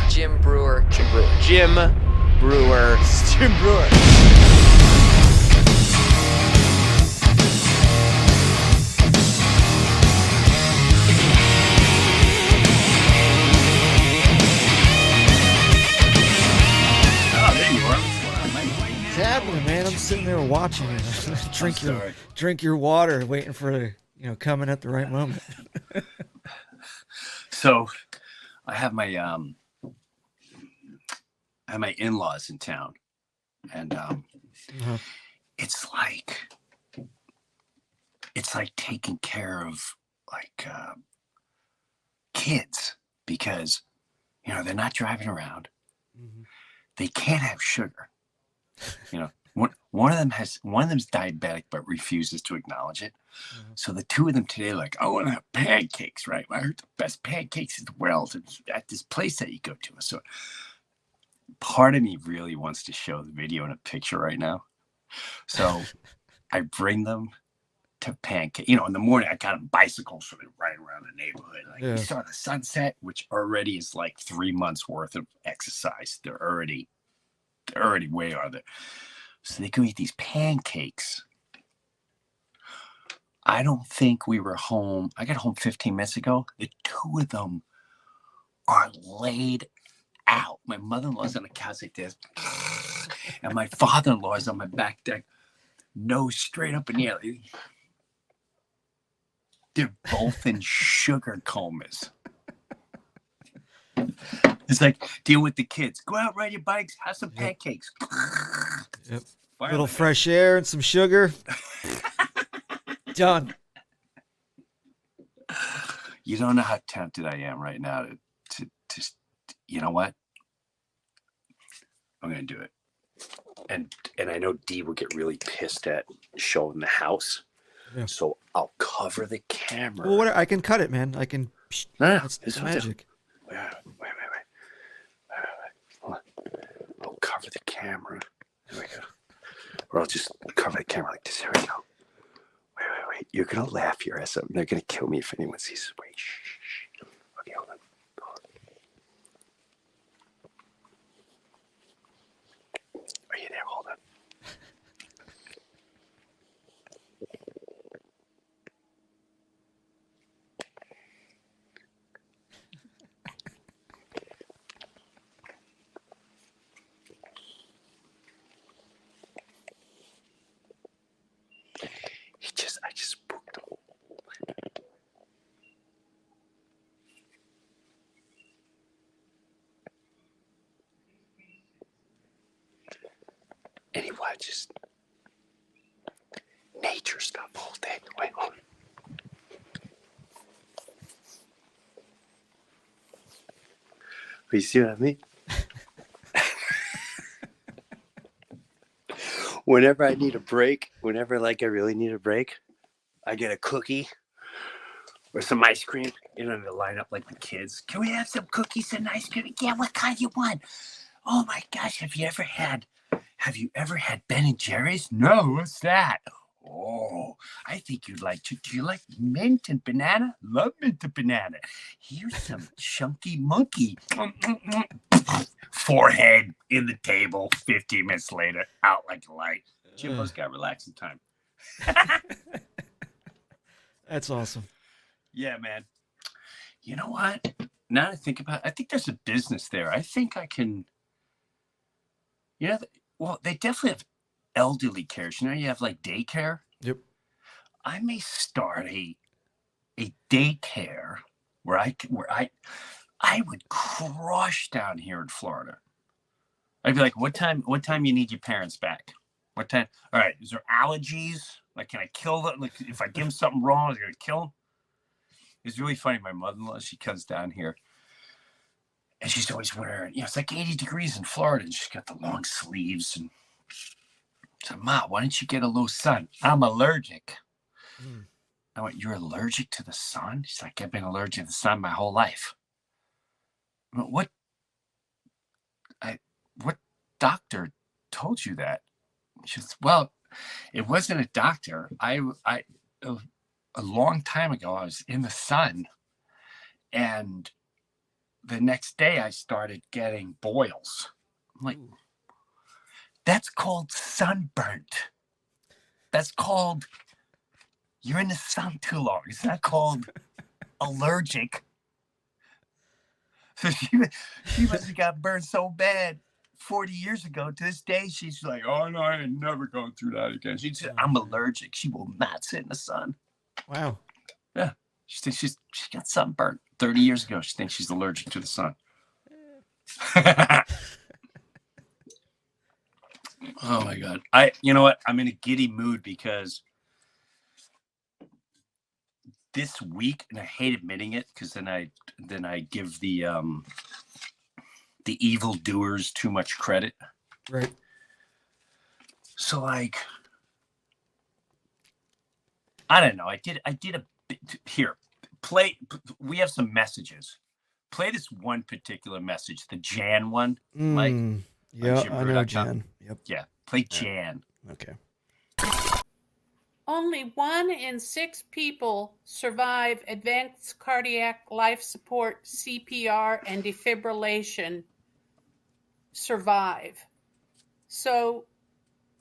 Jim Breuer. Jim Breuer. Jim Breuer. Jim Breuer. What's happening, man? I'm sitting there watching you. Drink your water, waiting for coming at the right moment. So, I have my in-laws in town, and it's like taking care of kids, because they're not driving around. Mm-hmm. They can't have sugar. One of them's diabetic but refuses to acknowledge it. Mm-hmm. So the two of them today are like, I want to have pancakes, right? I heard the best pancakes in the world at this place that you go to. So part of me really wants to show the video and a picture right now. So I bring them to pancake. In the morning I got them bicycles, so they ride around the neighborhood. We saw the sunset, which already is like 3 months worth of exercise. They're already way out there. So they go eat these pancakes. I don't think we were home. I got home 15 minutes ago. The two of them are laid out. My mother-in-law's on the couch like this, and my father-in-law's on my back deck, nose straight up in the air. They're both in sugar comas. It's like, deal with the kids. Go out, ride your bikes, have some pancakes. Yep. A little fresh air and some sugar. Done. You don't know how tempted I am right now to you know what? I'm going to do it. And I know Dee will get really pissed at showing the house. Yeah. So I'll cover the camera. Well, I can cut it, man. I can. No, it's magic. Wait. Hold on. I'll cover the camera. There we go. Or I'll just cover the camera like this. Here we go. Wait. You're going to laugh your ass up. They're going to kill me if anyone sees this. Wait, shh. Okay, hold on. Are you there? Hold on. I just spooked him. And he watches nature stuff all day. Wait, hold on. You see what I mean? Whenever I need a break, I really need a break, I get a cookie or some ice cream. They line up like the kids. Can we have some cookies and ice cream? Yeah, what kind you want? Oh my gosh, have you ever had Ben and Jerry's? No, what's that? Oh, I think you'd like to. Do you like mint and banana? Love mint and banana. Here's some chunky monkey. Forehead in the table. 15 minutes later, out like a light. Jimbo's got relaxing time. That's awesome. Yeah, man. You know what? Now that I think about it, I think there's a business there. I think I can. Well, they definitely have elderly care. You have like daycare. Yep. I may start a daycare where I would crush down here in Florida. I'd be like, what time you need your parents back? What time? All right. Is there allergies? Like, can I kill them? Like, if I give them something wrong, is it going to kill them? It's really funny. My mother-in-law, she comes down here and she's always wearing, it's like 80 degrees in Florida, and she's got the long sleeves. And I said, Ma, why don't you get a little sun? I'm allergic. I went, you're allergic to the sun? She's like, I've been allergic to the sun my whole life. I went, what doctor told you that? She says, well, it wasn't a doctor. A long time ago, I was in the sun, and the next day I started getting boils. I'm like, that's called sunburnt. That's called you're in the sun too long. It's not called allergic. So she must have got burned so bad 40 years ago. To this day, she's like, oh no, I ain't never going through that again. She said, I'm allergic. She will not sit in the sun. Wow. Yeah. She thinks she got sunburned 30 years ago. She thinks she's allergic to the sun. Oh my God. You know what? I'm in a giddy mood because this week, and I hate admitting it because then I give the evil doers too much credit. Right. So like, I don't know. I did a bit here. Play. We have some messages. Play this one particular message, the Jan one, Mike. Yeah, I know Jan. Yep. Yeah, play Jan. Okay. Only 1 in 6 people survive advanced cardiac life support, CPR, and defibrillation survive. So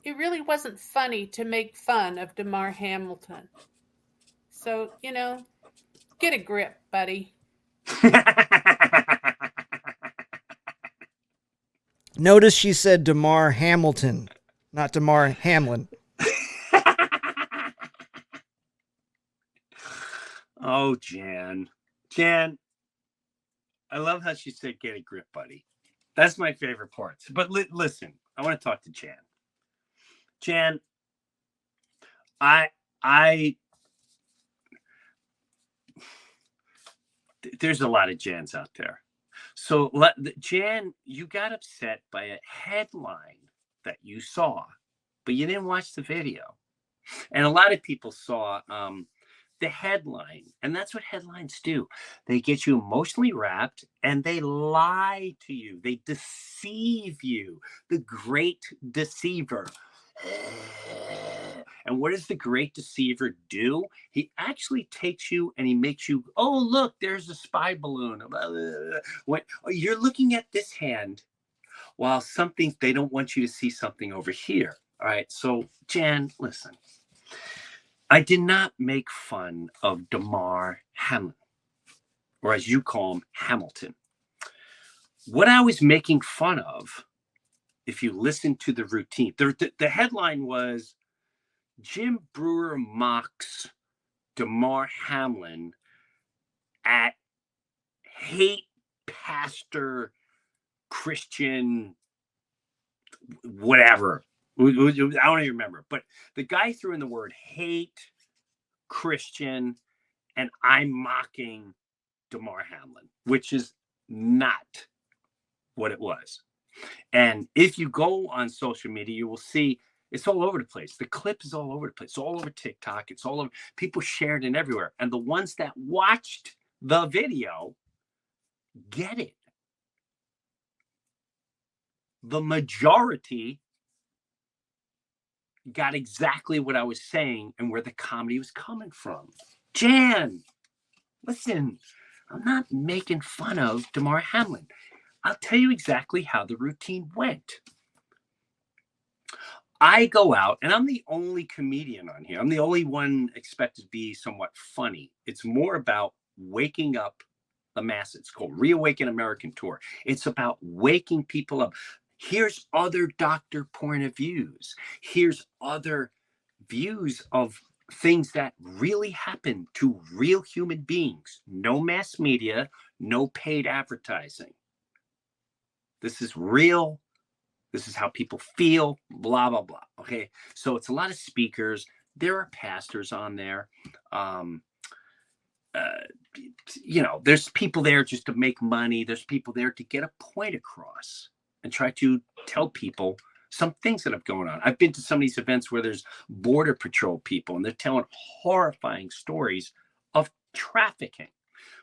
it really wasn't funny to make fun of Damar Hamilton. So, get a grip, buddy. Notice she said Damar Hamilton, not Damar Hamlin. Oh, Jan. Jan, I love how she said, get a grip, buddy. That's my favorite part. But listen, I want to talk to Jan. Jan, there's a lot of Jans out there. So, Jan, you got upset by a headline that you saw, but you didn't watch the video. And a lot of people saw the headline, and that's what headlines do. They get you emotionally wrapped and they lie to you. They deceive you. The great deceiver. And what does the great deceiver do? He actually takes you and he makes you, oh, look, there's a spy balloon. You're looking at this hand while they don't want you to see something over here. All right. So, Jan, listen. I did not make fun of Damar Hamlin, or as you call him, Hamilton. What I was making fun of, if you listen to the routine, the headline was Jim Breuer mocks Damar Hamlin at hate pastor Christian whatever. I don't even remember, but the guy threw in the word hate, Christian, and I'm mocking Damar Hamlin, which is not what it was. And if you go on social media, you will see it's all over the place. The clip is all over the place. It's all over TikTok. It's all over. People shared it everywhere. And the ones that watched the video get it. The majority got exactly what I was saying and where the comedy was coming from. Jan, listen, I'm not making fun of Damar Hamlin. I'll tell you exactly how the routine went. I go out, and I'm the only comedian on here. I'm the only one expected to be somewhat funny. It's more about waking up the masses. It's called Reawaken American Tour. It's about waking people up. Here's other doctor point of views. Here's other views of things that really happen to real human beings. No mass media, no paid advertising. This is real. This is how people feel, blah, blah, blah. Okay. So it's a lot of speakers. There are pastors on there. There's people there just to make money. There's people there to get a point across and try to tell people some things that have going on. I've been to some of these events where there's border patrol people and they're telling horrifying stories of trafficking,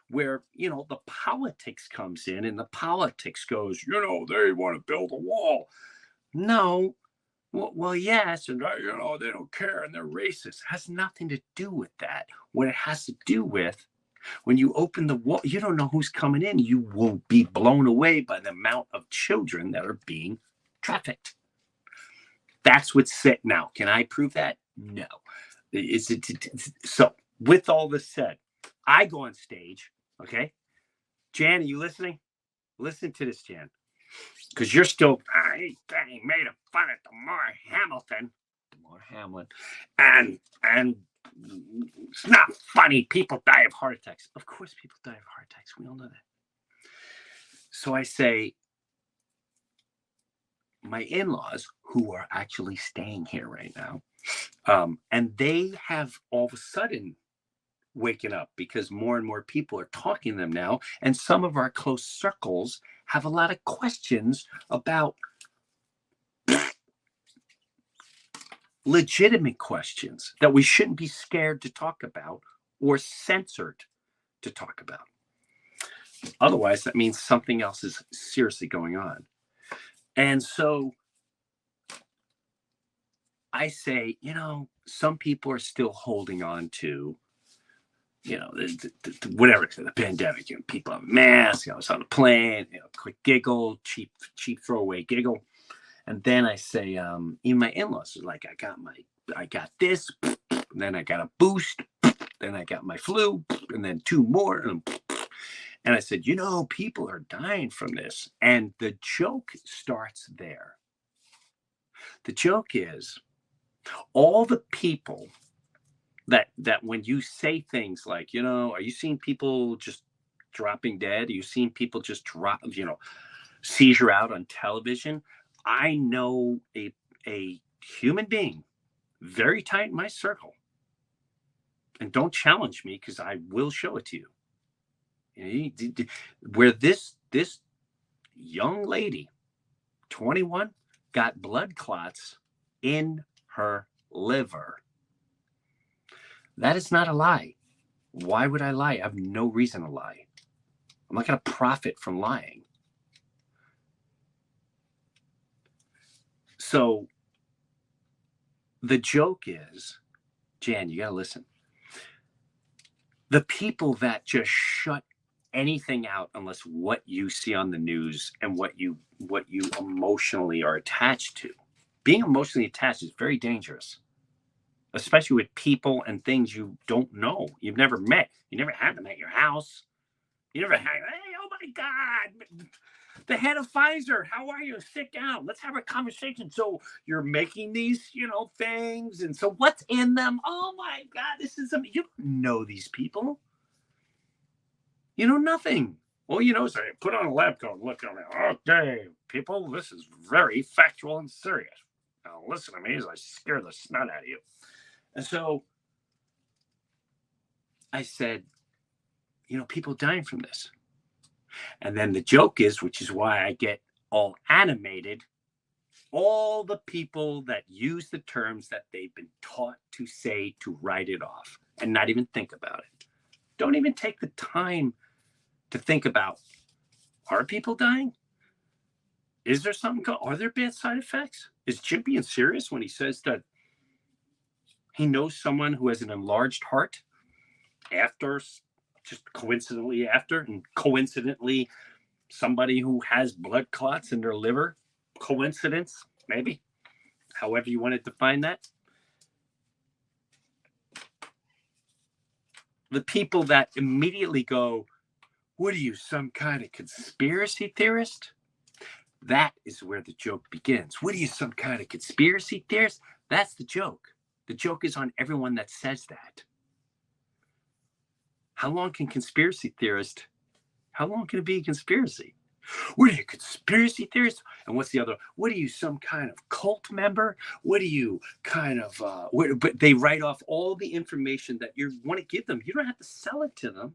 where, the politics comes in and the politics goes, they want to build a wall. No. Well, yes. And, they don't care and they're racist. It has nothing to do with that. What it has to do with When you open the wall, you don't know who's coming in. You will be blown away by the amount of children that are being trafficked. That's what's set now. Can I prove that? No. So with all this said, I go on stage. Okay. Jan, are you listening? Listen to this, Jan. Because you're still, he made fun of Damar Hamilton. And it's not funny. People die of heart attacks. Of course, people die of heart attacks. We all know that. So I say, my in-laws, who are actually staying here right now, and they have all of a sudden waken up because more and more people are talking to them now, and some of our close circles have a lot of questions about legitimate questions that we shouldn't be scared to talk about or censored to talk about. Otherwise, that means something else is seriously going on. And so I say, some people are still holding on to, whatever, the pandemic. People have masks. It's on the plane. Quick giggle, cheap throwaway giggle. And then I say, even my in-laws are like, I got this, and then I got a boost, then I got my flu, and then 2 more. And I said, people are dying from this. And the joke starts there. The joke is all the people that when you say things like, are you seeing people just dropping dead? Are you seeing people just seizure out on television? I know a human being very tight in my circle, and don't challenge me because I will show it to you. Where this young lady, 21, got blood clots in her liver. That is not a lie. Why would I lie? I have no reason to lie. I'm not going to profit from lying. So the joke is, Jan, you got to listen. The people that just shut anything out unless what you see on the news and what you emotionally are attached to. Being emotionally attached is very dangerous, especially with people and things you don't know. You've never met. You never had them at your house. You never had, hey, oh my God, the head of Pfizer, how are you? Sit down. Let's have a conversation. So you're making these, things. And so what's in them? Oh my God, you don't know these people. You know nothing. Well, so put on a lab coat and look at me. Okay, people, this is very factual and serious. Now listen to me as I scare the snot out of you. And so I said, people dying from this. And then the joke is, which is why I get all animated, all the people that use the terms that they've been taught to say to write it off and not even think about it. Don't even take the time to think about, are people dying? Is there something are there bad side effects? Is Jim being serious when he says that he knows someone who has an enlarged heart coincidentally somebody who has blood clots in their liver? Coincidence, maybe, however you want to define that. The people that immediately go, what are you, some kind of conspiracy theorist? That is where the joke begins. What are you, some kind of conspiracy theorist? That's the joke. The joke is on everyone that says that. How long can it be a conspiracy? What are you, conspiracy theorists? And what's the other? What are you, some kind of cult member? What are you, kind of, but they write off all the information that you want to give them. You don't have to sell it to them.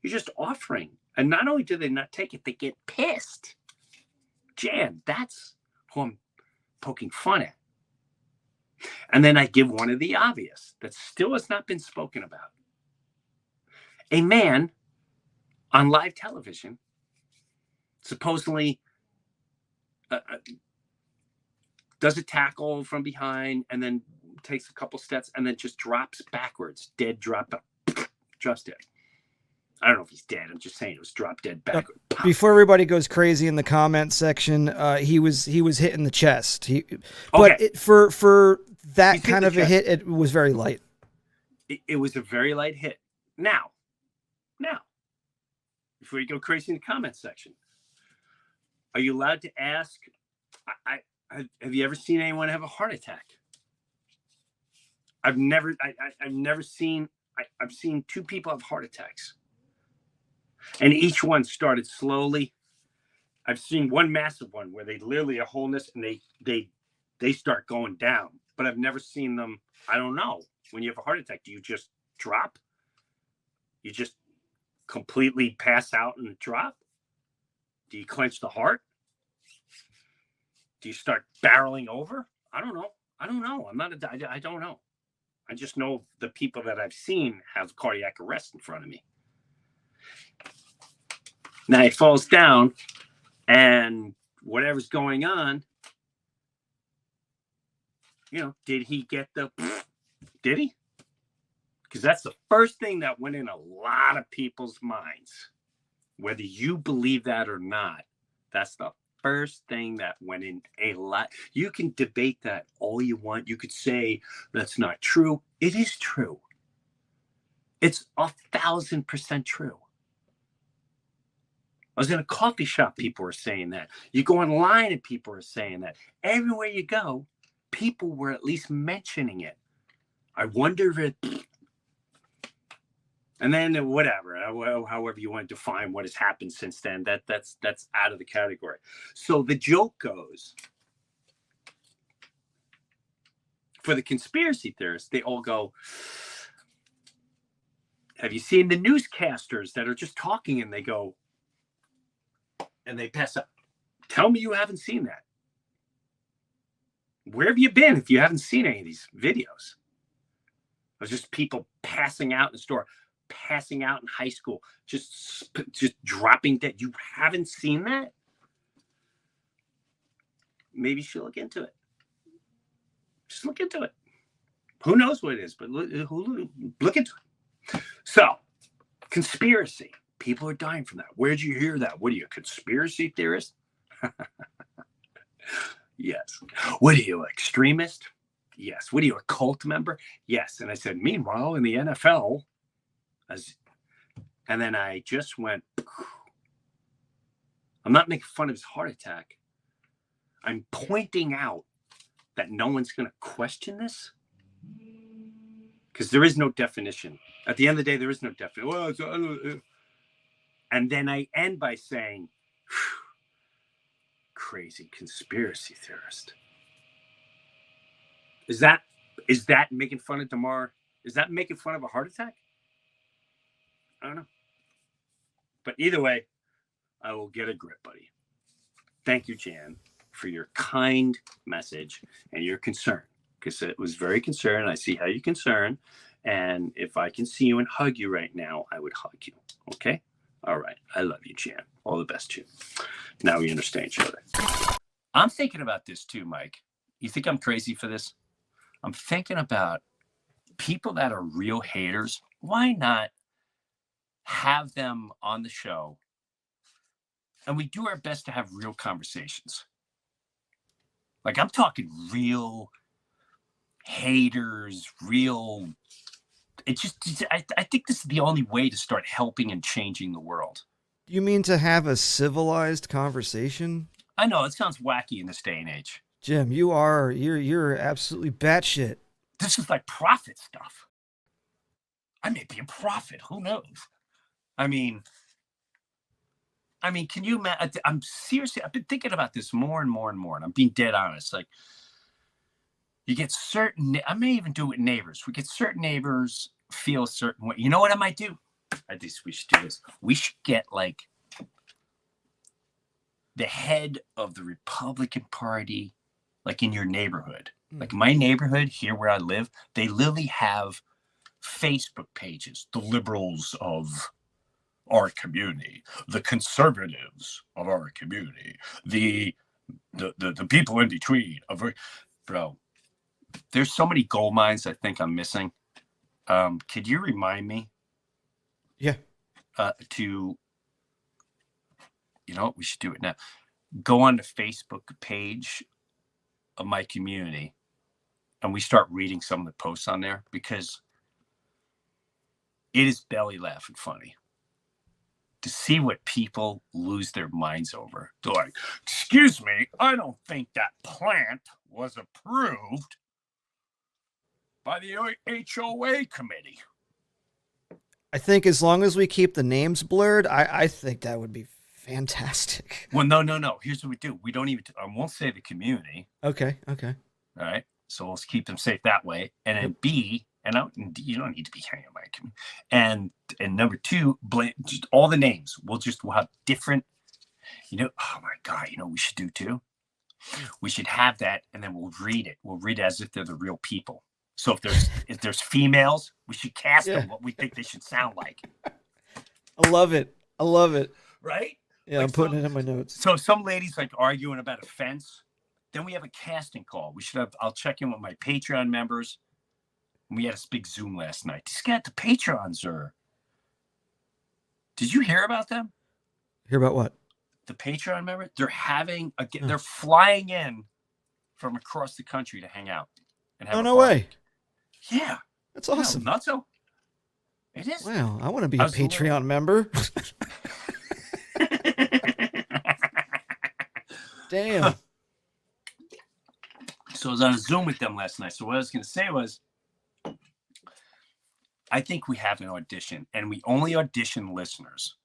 You're just offering. And not only do they not take it, they get pissed. Jan, that's who I'm poking fun at. And then I give one of the obvious that still has not been spoken about. A man on live television supposedly does a tackle from behind and then takes a couple steps and then just drops backwards, drops dead. I don't know if he's dead. I'm just saying it was drop dead back. Before everybody goes crazy in the comment section, he was hit in the chest. For that kind of a hit, it was very light. It was a very light hit. Now, before you go crazy in the comment section, are you allowed to ask? Have you ever seen anyone have a heart attack? I've never seen. I've seen 2 people have heart attacks. And each one started slowly. I've seen one massive one where they literally a wholeness and they start going down. But I've never seen them. I don't know. When you have a heart attack, do you just drop? You just completely pass out and drop? Do you clench the heart? Do you start barreling over? I don't know. I don't know. I don't know. I just know the people that I've seen have cardiac arrest in front of me. Now he falls down, and whatever's going on, did he get the? Did he? Because that's the first thing that went in a lot of people's minds, whether you believe that or not. That's the first thing that went in a lot. You can debate that all you want. You could say that's not true. It is true. It's 1,000% true. I was in a coffee shop, people were saying that. You go online and people are saying that. Everywhere you go, people were at least mentioning it. I wonder if it... And then whatever, however you want to define what has happened since then, that's out of the category. So the joke goes, for the conspiracy theorists, they all go, have you seen the newscasters that are just talking and they go, and they pass up? Tell me you haven't seen that. Where have you been if you haven't seen any of these videos? There's just people passing out in the store, passing out in high school, just dropping dead. You haven't seen that? Maybe you should look into it. Just look into it. Who knows what it is, but look into it. So, conspiracy. People are dying from that. Where'd you hear that? What are you, a conspiracy theorist? Yes. What are you, extremist? Yes. What are you, a cult member? Yes. And I said, meanwhile, in the NFL, and then I just went, I'm not making fun of his heart attack. I'm pointing out that no one's going to question this. Because there is no definition. At the end of the day, there is no definition. Well, and then I end by saying, crazy conspiracy theorist. Is that making fun of Damar? Is that making fun of a heart attack? I don't know. But either way, I will get a grip, buddy. Thank you, Jan, for your kind message and your concern. Because it was very concerned. I see how you're concerned. And if I can see you and hug you right now, I would hug you. Okay? All right. I love you, Jan. All the best to you. Now we understand each other. I'm thinking about this too, Mike. You think I'm crazy for this? I'm thinking about people that are real haters. Why not have them on the show? And we do our best to have real conversations. Like, I'm talking real haters, real... I think this is the only way to start helping and changing the world. You mean to have a civilized conversation? I know, it sounds wacky in this day and age. Jim, you're absolutely batshit. This is like prophet stuff. I may be a prophet. Who knows? I mean, can you imagine? I'm seriously, I've been thinking about this more and more and more, and I'm being dead honest. Like, you get certain, I may even do it with neighbors. We get certain neighbors feel a certain way. You know what I might do? I think we should do this. We should get like the head of the Republican Party, like in your neighborhood. Like my neighborhood here where I live, they literally have Facebook pages. The liberals of our community, the conservatives of our community, the people in between. Bro, there's so many gold mines I think I'm missing. Could you remind me? Yeah. to, you know, we should do it now. Go on the Facebook page of my community, and we start reading some of the posts on there, because it is belly laughing funny to see what people lose their minds over. They're like, excuse me, I don't think that plant was approved by the HOA committee. I think as long as we keep the names blurred, I think that would be fantastic. Well, no. Here's what we do. We don't even, I won't say the community. Okay. All right. So let's keep them safe that way. And then B, and you don't need to be hanging on my community. And number two, just all the names. We'll have different, you know, oh my God, you know what we should do too? We should have that, and then we'll read it. We'll read it as if they're the real people. So if there's females, we should cast them what we think they should sound like. I love it. Right? Yeah, like I'm putting it in my notes. So some ladies like arguing about a fence. Then we have a casting call. I'll check in with my Patreon members. We had a big Zoom last night. These guys, the Patrons did you hear about them? Hear about what? The Patreon members? They're having they're flying in from across the country to hang out and have no way. Yeah. That's awesome. No, not so. It is. Wow, I want to be a Patreon member. Damn. So I was on a Zoom with them last night. So what I was going to say was, I think we have an audition, and we only audition listeners,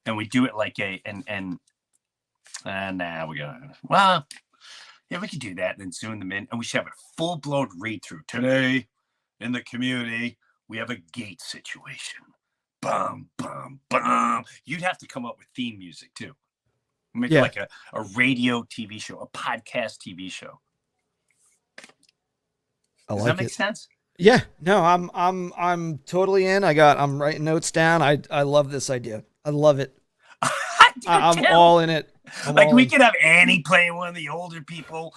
and we do it like now we go, well, yeah, we could do that and then Zoom them in, and we should have a full-blown read-through. Today in the community, we have a gate situation. Bum, bum, bum. You'd have to come up with theme music too. Make it like a radio TV show, a podcast TV show. Does that make sense? Yeah. No, I'm totally in. I'm writing notes down. I love this idea. I love it. I'm all in it. We could have Annie playing one of the older people.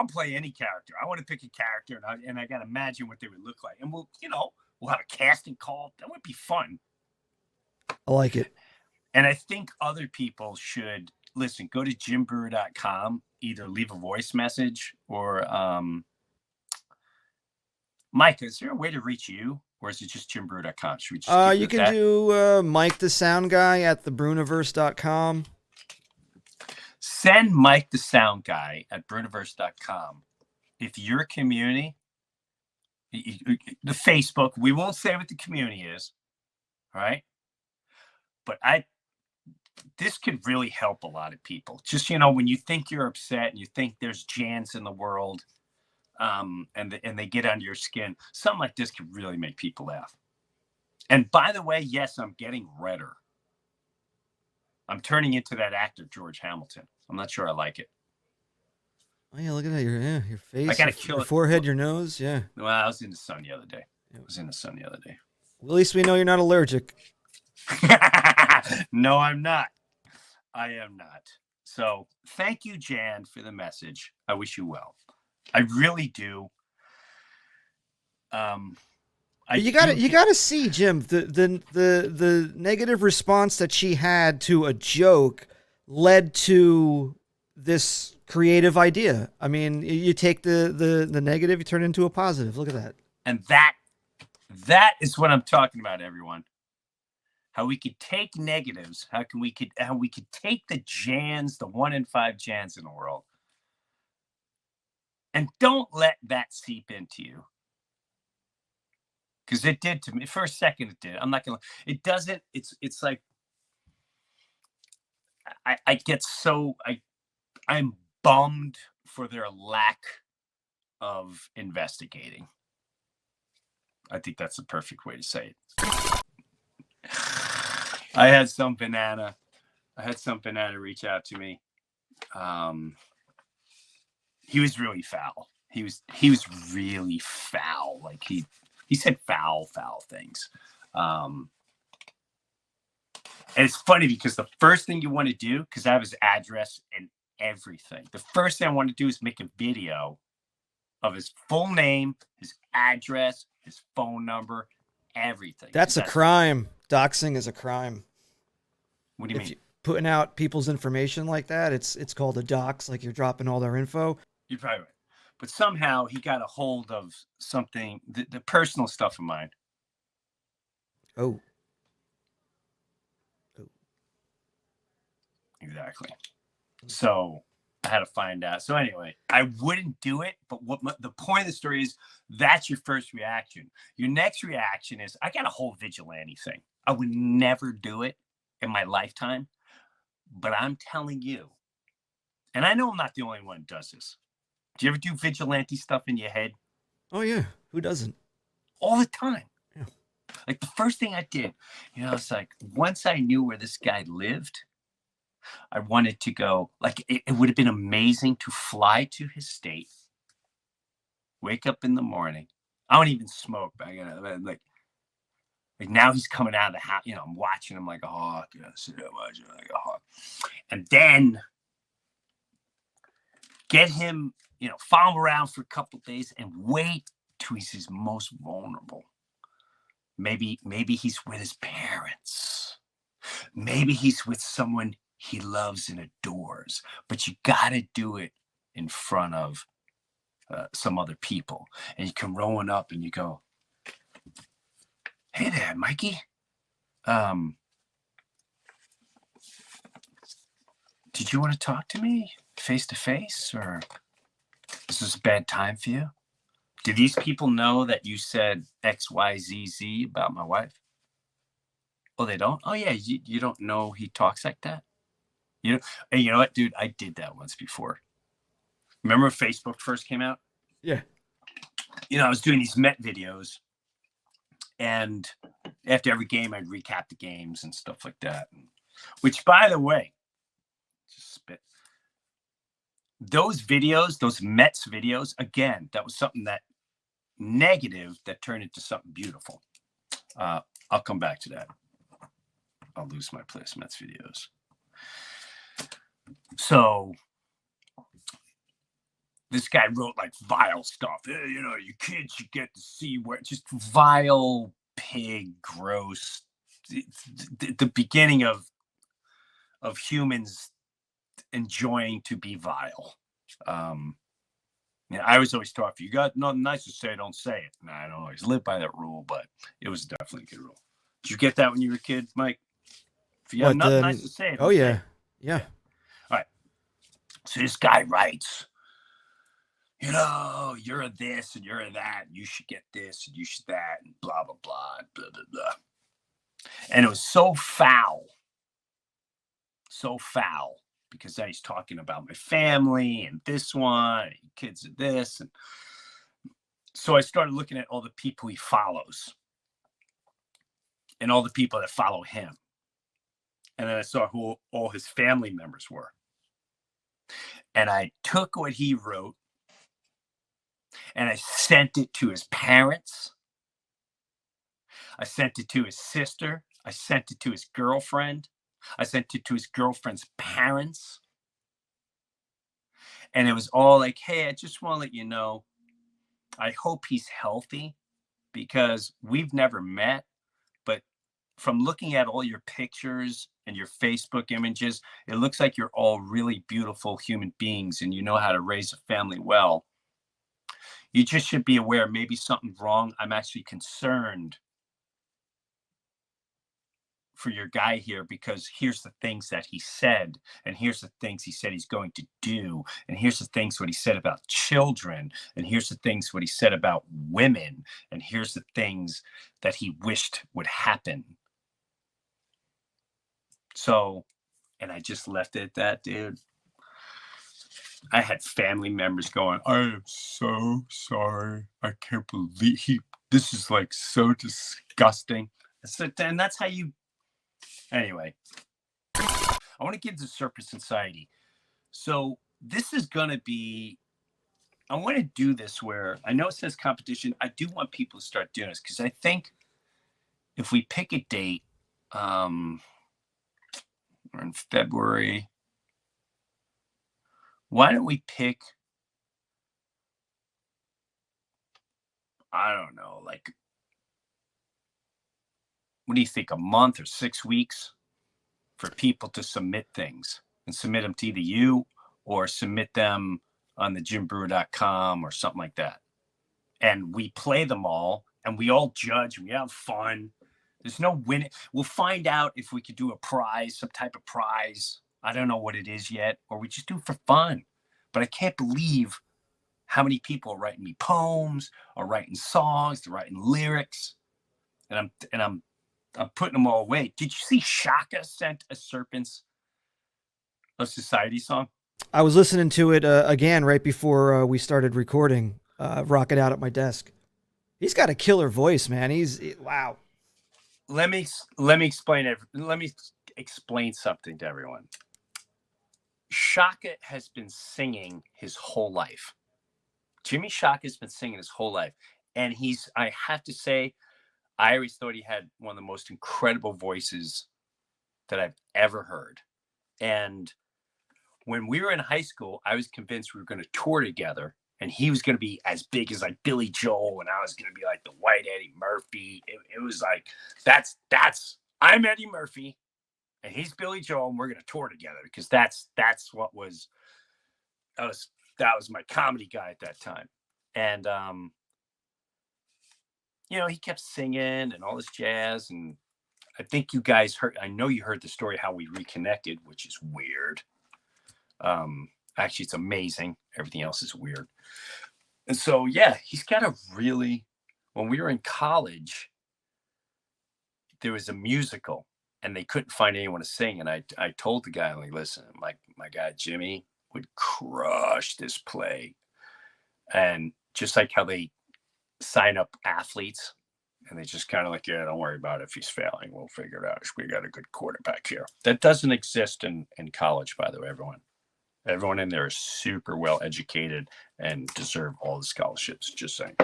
I'll play any character. I want to pick a character, and I got to imagine what they would look like. And we'll have a casting call. That would be fun. I like it. And I think other people should listen. Go to jimbrewer.com. Either leave a voice message or Mike, is there a way to reach you, or is it just jimbrewer.com? Should we just you can do Mike the Sound Guy at the Breuniverse.com. Send Mike the Sound Guy at Breuniverse.com. If your community, the Facebook, we won't say what the community is, all right? But this could really help a lot of people. Just, when you think you're upset and you think there's Jans in the world, and they get under your skin, something like this could really make people laugh. And by the way, yes, I'm getting redder. I'm turning into that actor, George Hamilton. I'm not sure I like it. Oh yeah, look at that. Your face, I gotta kill your it. Forehead, your nose. Yeah. Well, I was in the sun the other day. Well, at least we know you're not allergic. No, I'm not. I am not. So thank you, Jan, for the message. I wish you well. I really do. You gotta see, Jim, the negative response that she had to a joke led to this creative idea. I mean, you take the negative, you turn it into a positive. Look at that. And that is what I'm talking about, everyone. How we could take negatives, how we could take the Jans, the 1 in 5 Jans in the world. And don't let that seep into you. Because it did to me. For a second it did. I'm not going to. It doesn't. It's like. I get so. I'm bummed for their lack of investigating. I think that's the perfect way to say it. I had some banana reach out to me. He was really foul. He was really foul. Like he said foul things. And it's funny because the first thing you want to do, because I have his address and everything, the first thing I want to do is make a video of his full name, his address, his phone number, everything. That's a crime. Doxing is a crime. What do you If mean? you putting out people's information like that, it's called a dox. Like you're dropping all their info. You're probably right. But somehow he got a hold of something, the personal stuff of mine. Oh, Exactly. So I had to find out. So anyway, I wouldn't do it. But the point of the story is, that's your first reaction. Your next reaction is, I got a whole vigilante thing. I would never do it in my lifetime. But I'm telling you, and I know I'm not the only one who does this. Do you ever do vigilante stuff in your head? oh yeah. Who doesn't? All the time. Yeah. Like the first thing I did, it's like, once I knew where this guy lived, I wanted to go. Like it would have been amazing to fly to his state, wake up in the morning. I don't even smoke, but like now he's coming out of the house. I'm watching him like a hawk. Watching him like a hawk, and then get him, follow him around for a couple of days and wait till he's his most vulnerable. Maybe he's with his parents. Maybe he's with someone he loves and adores. But you got to do it in front of some other people. And you come rolling up and you go, "Hey there, Mikey. Did you want to talk to me face to face, or is this a bad time for you? Do these people know that you said XYZZ about my wife?" Oh, they don't? Oh, yeah. You don't know he talks like that? And you know what, dude? I did that once before. Remember when Facebook first came out? Yeah. I was doing these Met videos, and after every game, I'd recap the games and stuff like that. Which, by the way, just spit. Those videos, those Mets videos, again, that was something that negative that turned into something beautiful. I'll come back to that. I'll lose my place, Mets videos. So this guy wrote like vile stuff. Hey, your kids should get to see where, just vile, pig, gross. The beginning of humans enjoying to be vile. I was always taught, if you got nothing nice to say, don't say it. And I don't always live by that rule, but it was definitely a good rule. Did you get that when you were a kid, Mike? If you have nothing nice to say, oh yeah. Yeah. All right. So this guy writes, you're this and you're that, and you should get this and you should that, and blah, blah, blah, and blah, blah, blah. And it was so foul, because then he's talking about my family and this one, and kids and this. And so I started looking at all the people he follows and all the people that follow him. And then I saw who all his family members were. And I took what he wrote and I sent it to his parents. I sent it to his sister. I sent it to his girlfriend. I sent it to his girlfriend's parents. And it was all like, hey, I just want to let you know, I hope he's healthy, because we've never met. But from looking at all your pictures and your Facebook images, it looks like you're all really beautiful human beings and you know how to raise a family well. You just should be aware maybe something's wrong. I'm actually concerned for your guy here, because here's the things that he said, and here's the things he said he's going to do, and here's the things what he said about children, and here's the things what he said about women, and here's the things that he wished would happen. So, and I just left it at that, dude. I had family members going, I am so sorry. I can't believe this is like so disgusting. And that's how you, anyway. I want to get into Serpent Society. So this is going to be, I want to do this where, I know it says competition. I do want people to start doing this, because I think if we pick a date, we're in February. Why don't we pick, I don't know, like what do you think, a month or 6 weeks for people to submit things and submit them to either you or submit them on the jimbrewer.com or something like that. And we play them all and we all judge and we have fun. There's no winning. We'll find out if we could do a prize, some type of prize. I don't know what it is yet, or we just do it for fun. But I can't believe how many people are writing me poems or writing songs, they're writing lyrics. And I'm putting them all away. Did you see Shaka sent a Serpents of Society song? I was listening to it again right before we started recording, rocking out at my desk. He's got a killer voice, man. Wow. Let me explain something to everyone. Shaka has been singing his whole life. Jimmy Shaka has been singing his whole life. And I have to say, I always thought he had one of the most incredible voices that I've ever heard. And when we were in high school, I was convinced we were going to tour together. And he was going to be as big as like Billy Joel, and I was going to be like the White Eddie Murphy. It was like, I'm Eddie Murphy, and he's Billy Joel, and we're going to tour together because that was my comedy guy at that time. And he kept singing and all this jazz, and I think you guys I know you heard the story how we reconnected, which is weird. Actually, it's amazing. Everything else is weird. And so, yeah, he's got when we were in college, there was a musical and they couldn't find anyone to sing. And I told the guy, like, listen, my guy, Jimmy, would crush this play. And just like how they sign up athletes and they just kind of like, yeah, don't worry about it. If he's failing, we'll figure it out. We got a good quarterback here. That doesn't exist in college, by the way, everyone. Everyone in there is super well educated and deserve all the scholarships. Just saying.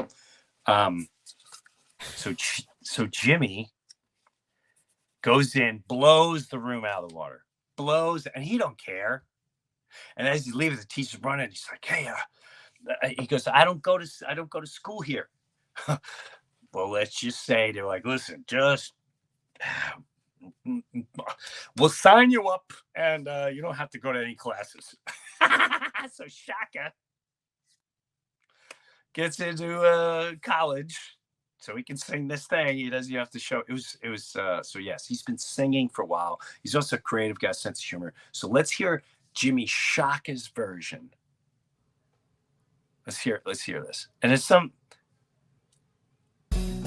So Jimmy goes in, blows the room out of the water, and he don't care. And as he leaves, the teacher's running. He's like, "Hey, he goes, I don't go to school here." Well, let's just say they're like, "Listen, we'll sign you up and you don't have to go to any classes." So Shaka gets into college so he can sing this thing. He doesn't have to show. It was so yes, he's been singing for a while. He's also a creative guy, sense of humor. So let's hear Jimmy Shaka's version. Let's hear this. And it's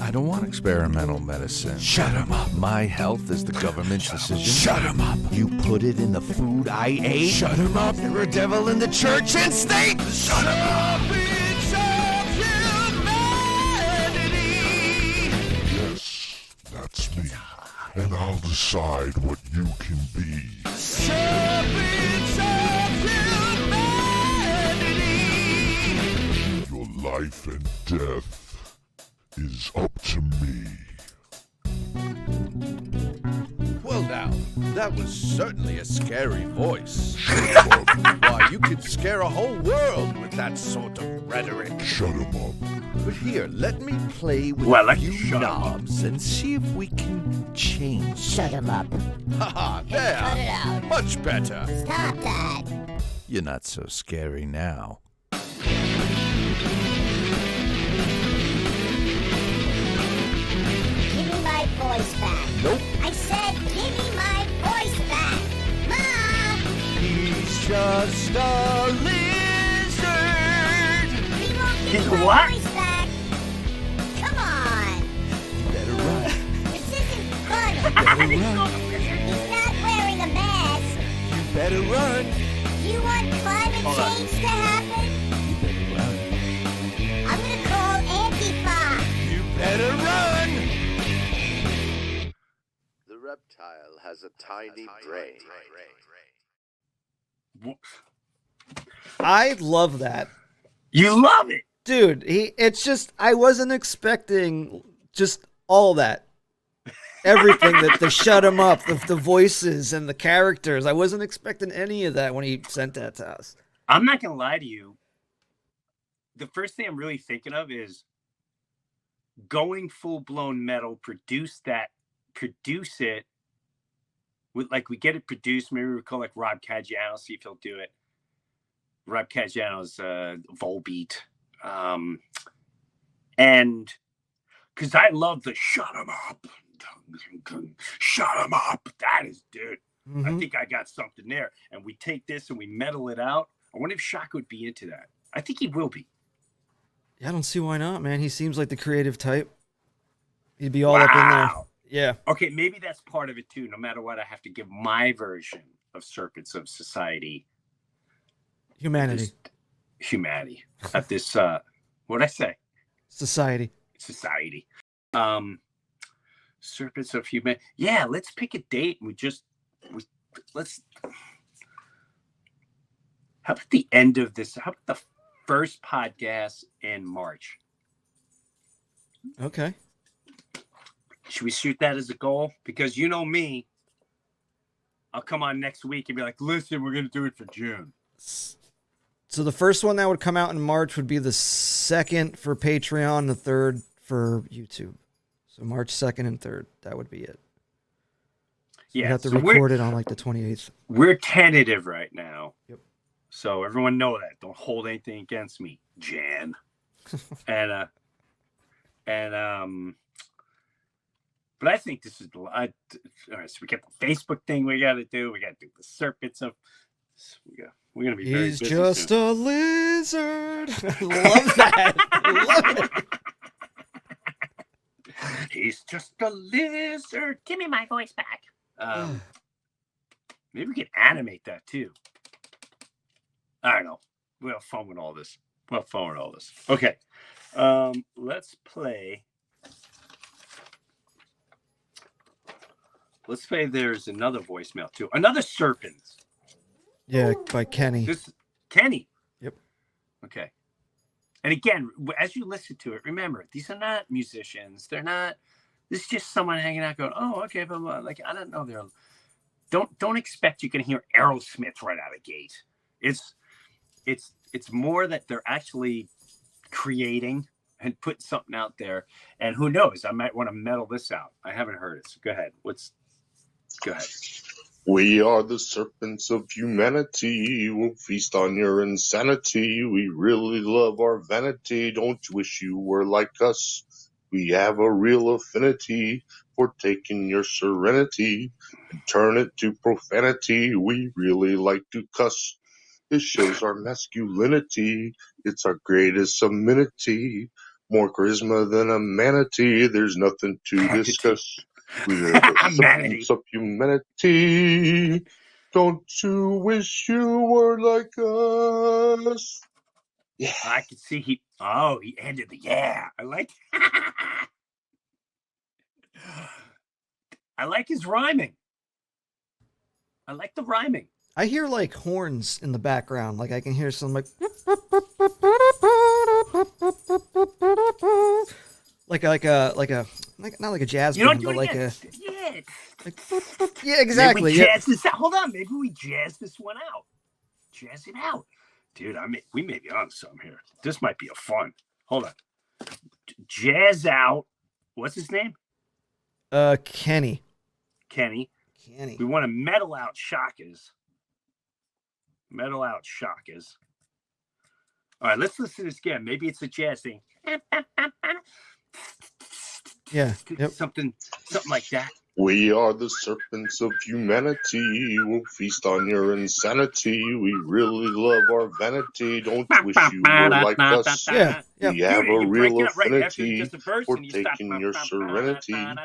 I don't want experimental medicine. Shut him up. My health is the government's decision. Shut him up. You put it in the food I ate. Shut him up. You're a devil in the church and state. Shut him up. Yes, that's me. And I'll decide what you can be. Your life and death is up to me. Well now, that was certainly a scary voice. Shut him up. Why, you could scare a whole world with that sort of rhetoric. Shut him up. But here, let me play with Well, a like, few shut 'em up. knobs and see if we can change. Shut him up. Haha, there. Cut it out. Much better. Stop that. You're not so scary now. Give me my voice back. Nope. I said give me my voice back. Mom! He's just a lizard. He won't give He's me my what? voice back. Come on. Better run. This isn't funny. Better run. He's not wearing a mask. Better run. You want climate Hold on. change to happen? You better run. I'm gonna call Antifa. You better run. The reptile has a tiny brain. I love that. You love it. Dude, it's just, I wasn't expecting just all that. Everything, the shut him up, the voices and the characters. I wasn't expecting any of that when he sent that to us. I'm not gonna lie to you. The first thing I'm really thinking of is going full blown metal. produce it. We get it produced. Maybe we call like Rob Caggiano, see if he'll do it. Rob Caggiano's Volbeat. And because I love the shut 'em up. Shut 'em up. That is, dude. I think I got something there. And we take this and we metal it out. I wonder if Shaka would be into that. I think he will be. Yeah, I don't see why not, man. He seems like the creative type. He'd be all up in there. Yeah. Okay, maybe that's part of it too. No matter what, I have to give my version of Serpents of Society. Humanity. Humanity. At this, what'd I say? Society. Serpents of Humanity. Yeah, let's pick a date. Let's. How about the end of this? How about the first podcast in March? Okay. Should we shoot that as a goal? Because you know me, I'll come on next week and be like, listen, we're going to do it for June. So the first one that would come out in March would be the second for Patreon, the third for YouTube. So March 2nd and 3rd, that would be it. So Yeah, you have to record it on like the 28th. We're tentative right now. Yep. So everyone know that. Don't hold anything against me, Jan. But I think this is all right. So we got the Facebook thing we got to do. We got to do the Serpents of. We're gonna be very He's busy just soon. a lizard. Love that. Love it. He's just a lizard. Give me my voice back. Maybe we can animate that too. I don't know. We'll have fun with all this. Okay. Let's play. Let's say there's another voicemail too. Another Serpents. Yeah, by Kenny. This Kenny. Yep. Okay. And again, as you listen to it, remember, these are not musicians. They're not. This is just someone hanging out going, oh, okay, blah, blah. Like, I don't know. Don't expect you can hear Aerosmith right out of the gate. It's more that they're actually creating and putting something out there. And who knows? I might want to metal this out. I haven't heard it. So go ahead. Go ahead. We are the serpents of humanity. We'll feast on your insanity. We really love our vanity. Don't you wish you were like us? We have a real affinity for taking your serenity and turn it to profanity. We really like to cuss. It shows our masculinity. It's our greatest amenity. More charisma than a manatee. There's nothing to discuss. We're the serpents of humanity. Don't you wish you were like us? Yeah. I can see he ended the yeah. I like I like his rhyming. I like the rhyming. I hear like horns in the background. Like I can hear some like not like a jazz band, but like a yeah, exactly. Maybe we jazz this out. Hold on, maybe we jazz this one out. Jazz it out, dude. We may be on something here. This might be a fun. Hold on, jazz out. What's his name? Kenny. Kenny. We want to metal out Shakas. Metal out Shakas. All right, let's listen to this again. Maybe it's a jazz thing. Yeah. Yep. Something like that. We are the serpents of humanity. We'll feast on your insanity. We really love our vanity. Don't you wish you were like us? Yeah. We have a real affinity for taking your serenity and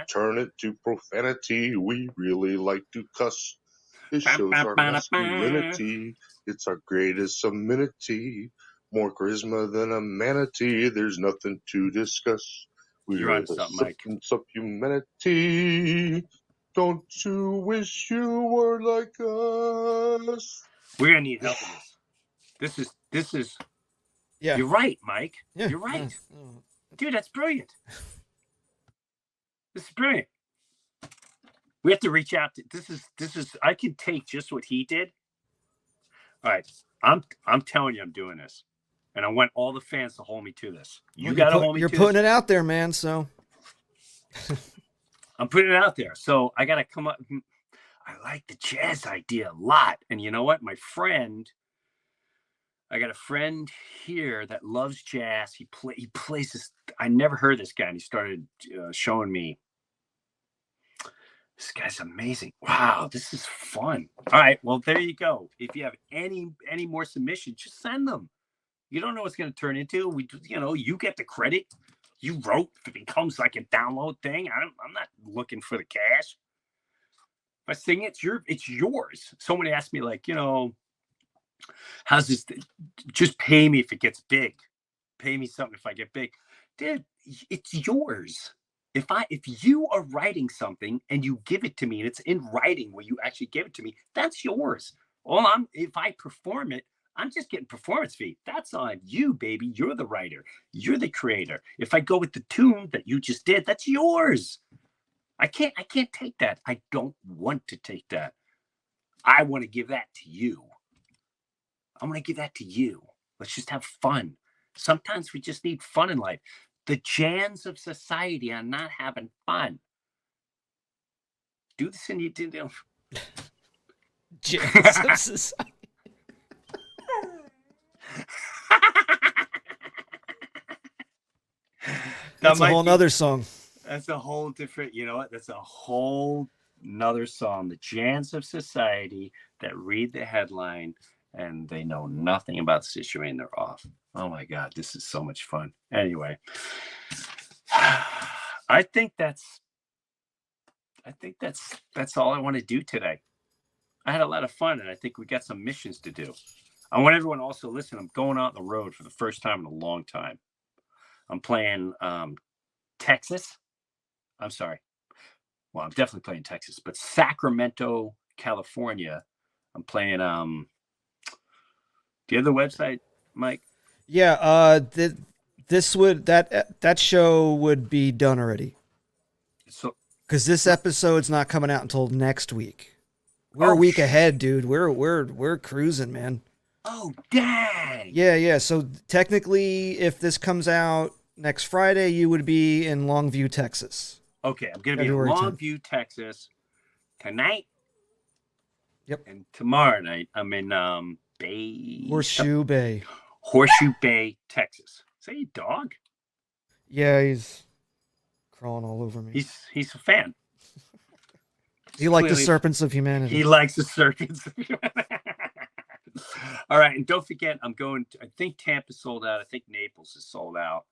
turn it to profanity. We really like to cuss. It shows our masculinity. It's our greatest amenity. More charisma than a manatee. There's nothing to discuss. You're on something, Mike. Serpents of humanity. Don't you wish you were like us? We're gonna need help with this. This is. Yeah. You're right, Mike. Yeah. You're right, dude. That's brilliant. This is brilliant. We have to reach out to. This is. I can take just what he did. All right, I'm telling you, I'm doing this. And I want all the fans to hold me to this. You got to hold me to this. You're putting it out there, man, so. I'm putting it out there. So I got to come up. I like the jazz idea a lot. And you know what? I got a friend here that loves jazz. He plays this. I never heard this guy, and he started showing me. This guy's amazing. Wow, this is fun. All right, well, there you go. If you have any more submissions, just send them. You don't know what's going to turn into. You get the credit. You wrote. If it becomes like a download thing, I'm not looking for the cash. If I sing it, it's yours. Someone asked me, like, how's this? Just pay me if it gets big. Pay me something if I get big. Dude, it's yours. If you are writing something and you give it to me and it's in writing where you actually give it to me, that's yours. If I perform it, I'm just getting performance fee. That's on you, baby. You're the writer. You're the creator. If I go with the tune that you just did, that's yours. I can't take that. I don't want to take that. I want to give that to you. I'm going to give that to you. Let's just have fun. Sometimes we just need fun in life. The jams of society are not having fun. Do this and you do. Jams of society. That's a whole nother song. That's a whole different, you know what? That's a whole nother song. The jams of society that read the headline and they know nothing about the situation. They're off. Oh my God, this is so much fun. Anyway, I think that's all I want to do today. I had a lot of fun, and I think we got some missions to do. I want everyone also to listen. I'm going out on the road for the first time in a long time. I'm playing Texas. I'm sorry. Well, I'm definitely playing Texas, but Sacramento, California. I'm playing. Do you have the website, Mike? Yeah. That show would be done already. So, because this episode's not coming out until next week. We're a week ahead, dude. We're cruising, man. Oh, dang. Yeah. So technically, if this comes out next Friday, you would be in Longview, Texas. Okay, I'm going to be in Longview, Texas tonight. Yep. And tomorrow night, I'm in Horseshoe Bay, Texas. Is that your dog? Yeah, he's crawling all over me. He's a fan. He likes the serpents of humanity. He likes the serpents of humanity. All right, and don't forget, I'm going to, I think Tampa's sold out. I think Naples is sold out.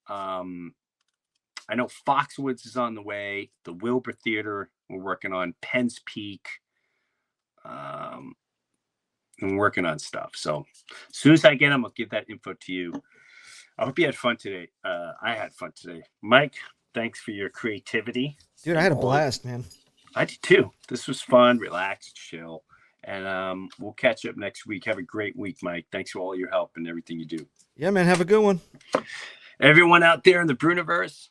I know Foxwoods is on the way. The Wilbur Theater we're working on. Penn's Peak. I'm working on stuff. So as soon as I get them, I'll give that info to you. I hope you had fun today. I had fun today. Mike, thanks for your creativity. Dude, I had a blast, man. I did too. This was fun, relaxed, chill. And we'll catch up next week. Have a great week, Mike. Thanks for all your help and everything you do. Yeah, man. Have a good one. Everyone out there in the Breuniverse,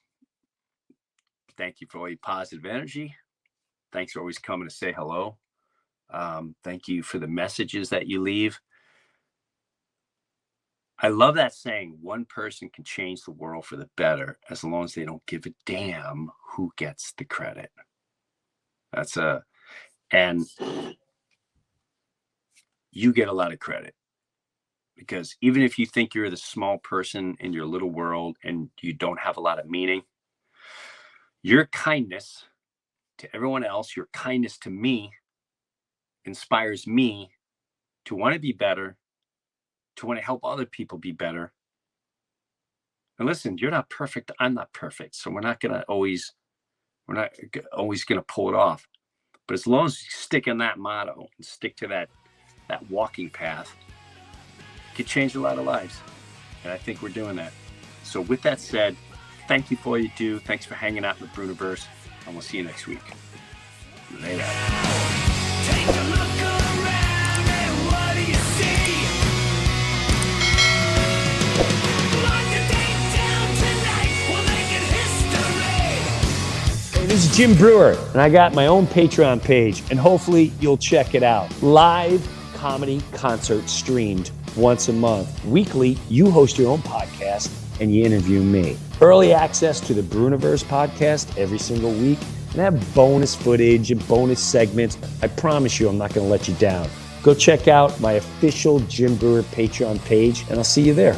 thank you for all your positive energy. Thanks for always coming to say hello. Thank you for the messages that you leave. I love that saying, one person can change the world for the better as long as they don't give a damn who gets the credit. And you get a lot of credit, because even if you think you're the small person in your little world and you don't have a lot of meaning, your kindness to everyone else, your kindness to me, inspires me to want to be better, to want to help other people be better. And listen, you're not perfect. I'm not perfect. So we're not always going to pull it off. But as long as you stick in that motto and stick to that walking path, you can change a lot of lives. And I think we're doing that. So with that said, thank you for all you do. Thanks for hanging out in the Breuniverse. And we'll see you next week. Later. Take a look around and what do you see? Mark the date down tonight, we'll make it history. Hey, this is Jim Breuer, and I got my own Patreon page, and hopefully you'll check it out. Live comedy concert streamed once a month. Weekly, you host your own podcast and you interview me. Early access to the Breuniverse podcast every single week, and have bonus footage and bonus segments. I promise you I'm not going to let you down. Go check out my official Jim Breuer Patreon page, and I'll see you there.